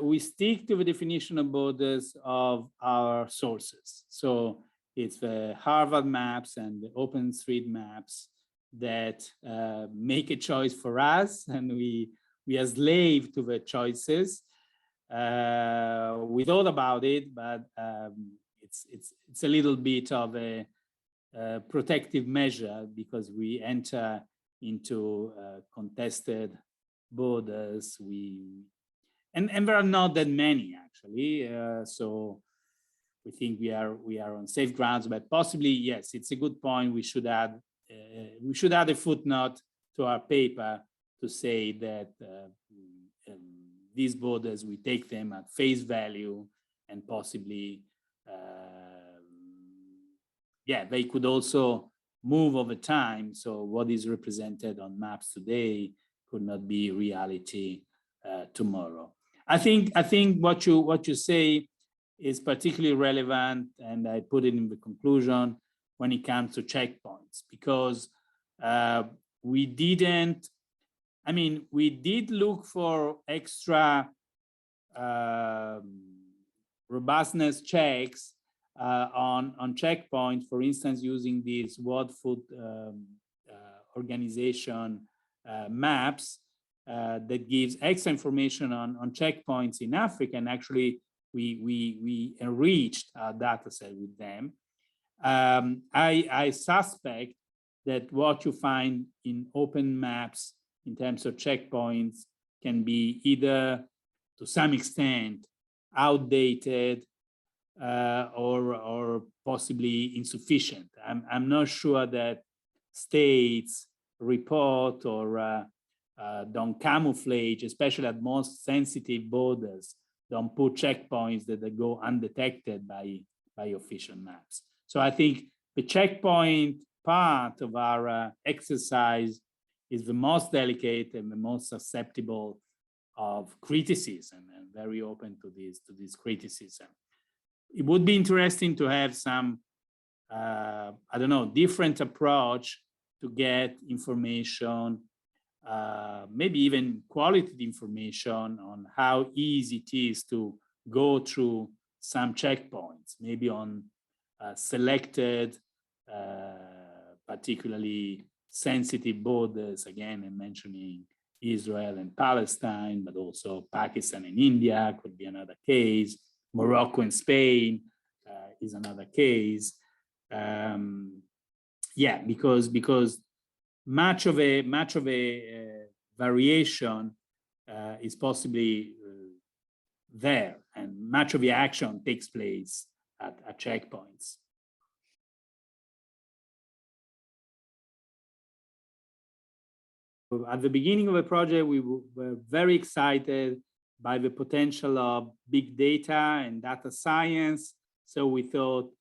we stick to the definition of borders of our sources. So it's the Harvard maps and the OpenStreetMaps that make a choice for us, and we are slave to the choices. We thought about it, but it's a little bit of a protective measure, because we enter into contested borders. And there are not that many actually, so we think we are on safe grounds. But possibly, yes, it's a good point. We should add a footnote to our paper to say that these borders, we take them at face value, and possibly yeah, they could also move over time. So what is represented on maps today could not be reality tomorrow. I think what you say is particularly relevant, and I put it in the conclusion when it comes to checkpoints, because we did look for extra robustness checks on checkpoints, for instance, using these World Food Organization maps that gives extra information on checkpoints in Africa. And actually, we enriched our data set with them. I suspect that what you find in open maps in terms of checkpoints can be either to some extent outdated or possibly insufficient. I'm not sure that states report or don't camouflage, especially at most sensitive borders, don't put checkpoints that they go undetected by official maps. So I think the checkpoint part of our exercise is the most delicate and the most susceptible of criticism, and very open to this criticism. It would be interesting to have some, I don't know, different approach to get information, maybe even quality information on how easy it is to go through some checkpoints, maybe on selected, particularly sensitive borders. Again, I'm mentioning Israel and Palestine, but also Pakistan and India could be another case. Morocco and Spain is another case. Yeah, because much of a variation is possibly there, and much of the action takes place at checkpoints. At the beginning of the project, we were very excited by the potential of big data and data science. So we thought,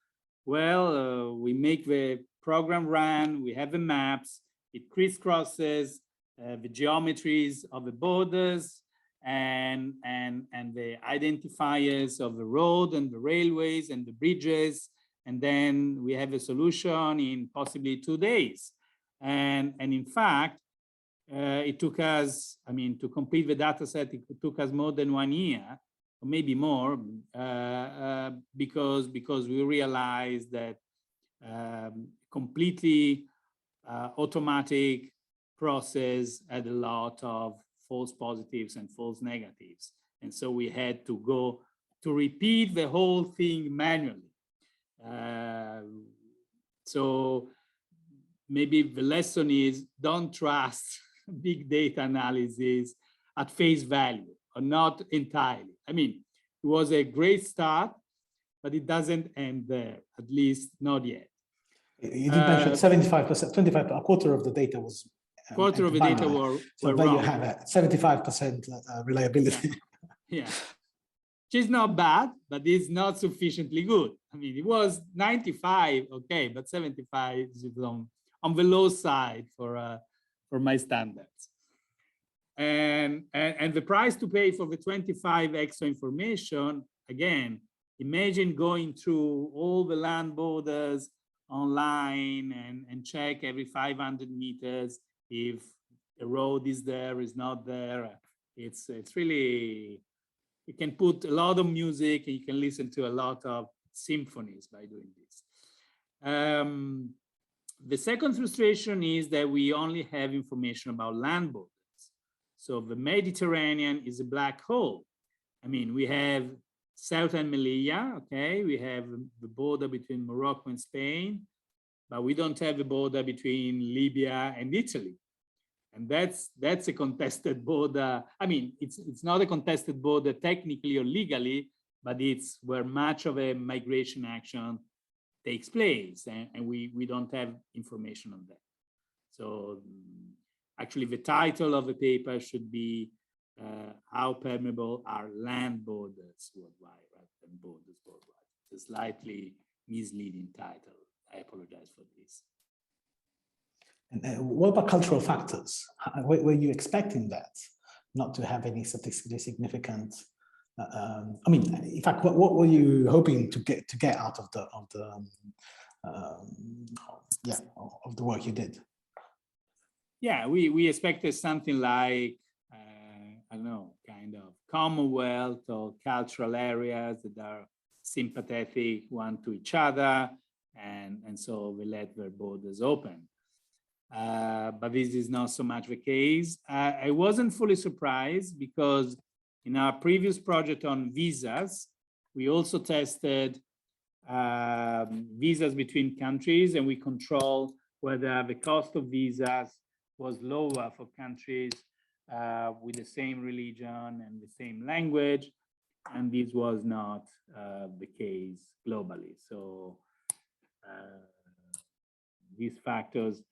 well, we make the program run, we have the maps, it crisscrosses the geometries of the borders and the identifiers of the road and the railways and the bridges. And then we have a solution in possibly 2 days. And in fact, it took us, to complete the data set, it took us more than 1 year, or maybe more, because we realized that completely automatic process had a lot of false positives and false negatives. And so we had to go to repeat the whole thing manually. So maybe the lesson is, don't trust big data analysis at face value, or not entirely. It was a great start, but it doesn't end there, at least not yet. You did mention 75%, 25%, a quarter of the data was quarter of the data were so there wrong. You have it, 75% reliability. Yeah. Which is not bad, but it's not sufficiently good. It was 95, okay, but 75 is on the low side for my standards. And the price to pay for the 25 extra information, again, imagine going through all the land borders online and check every 500 meters if a road is there, is not there. It's really you can put a lot of music and you can listen to a lot of symphonies by doing this. The second frustration is that we only have information about land borders. So the Mediterranean is a black hole. I mean, we have Southern Melilla, okay? We have the border between Morocco and Spain, but we don't have a border between Libya and Italy. And that's a contested border. I mean, it's not a contested border technically or legally, but it's where much of a migration action takes place, and we don't have information on that. So actually the title of the paper should be how permeable are land borders worldwide rather than borders worldwide. It's a slightly misleading title. I apologize for this. And what about cultural factors? Were you expecting that not to have any statistically significant? I mean, in fact, what were you hoping to get out of the work you did? Yeah, we expected something like I don't know, kind of Commonwealth or cultural areas that are sympathetic one to each other, and so we let their borders open. But this is not so much the case. I wasn't fully surprised because in our previous project on visas, we also tested visas between countries, and we control whether the cost of visas was lower for countries with the same religion and the same language, and this was not the case globally. So these factors,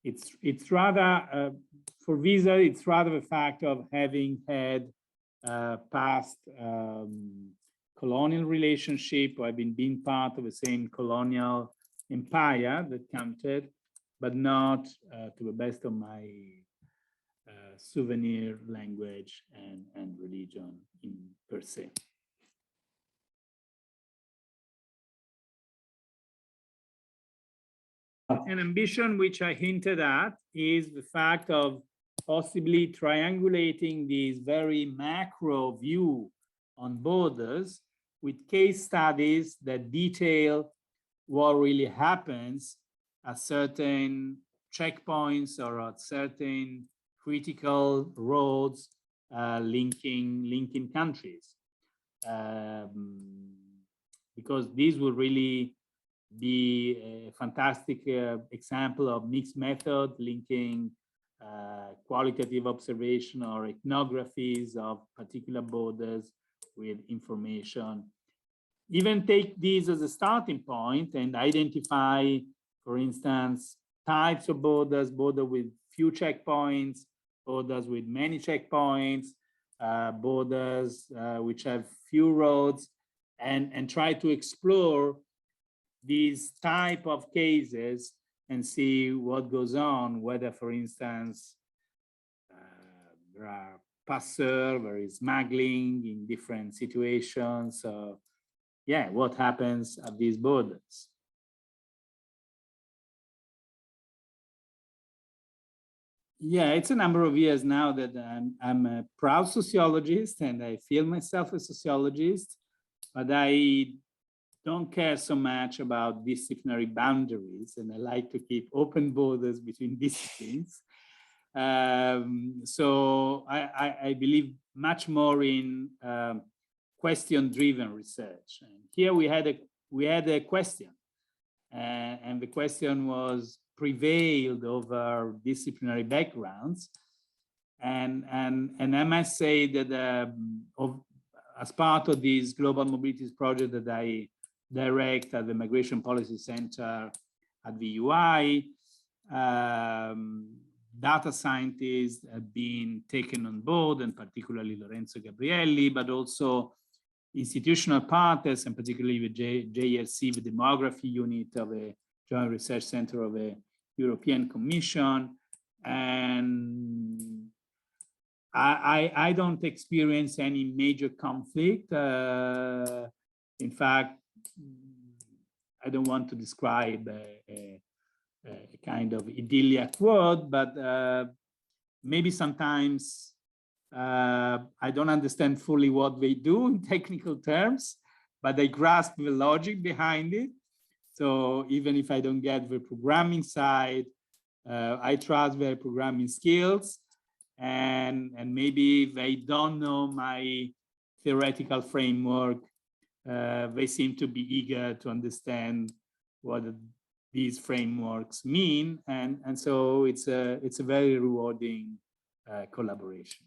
it's rather for visa, it's rather the fact of having had past colonial relationship, or having been part of the same colonial empire that counted, but not to the best of my souvenir, language, and religion in per se. An ambition which I hinted at is the fact of possibly triangulating this very macro view on borders with case studies that detail what really happens at certain checkpoints or at certain critical roads linking countries. Because these will really be a fantastic example of mixed method linking qualitative observation or ethnographies of particular borders with information. Even take these as a starting point and identify, for instance, types of borders, border with few checkpoints, borders with many checkpoints, borders which have few roads, and try to explore these type of cases and see what goes on, whether, for instance, there are passeurs, there is smuggling in different situations. So yeah, what happens at these borders? Yeah, it's a number of years now that I'm a proud sociologist and I feel myself a sociologist, but I don't care so much about disciplinary boundaries, and I like to keep open borders between disciplines. So I believe much more in question-driven research. And here we had a question, and the question was prevailed over disciplinary backgrounds, and I must say that as part of this global mobilities project that I direct at the Migration Policy Center at the UI, data scientists have been taken on board, and particularly Lorenzo Gabrielli, but also institutional partners, and particularly the JRC, the demography unit of a Joint Research Center of a European Commission. And I don't experience any major conflict. In fact, I don't want to describe a kind of idyllic world, but maybe sometimes I don't understand fully what they do in technical terms, but they grasp the logic behind it. So even if I don't get the programming side, I trust their programming skills, and maybe they don't know my theoretical framework. They seem to be eager to understand what these frameworks mean, and so it's a very rewarding collaboration.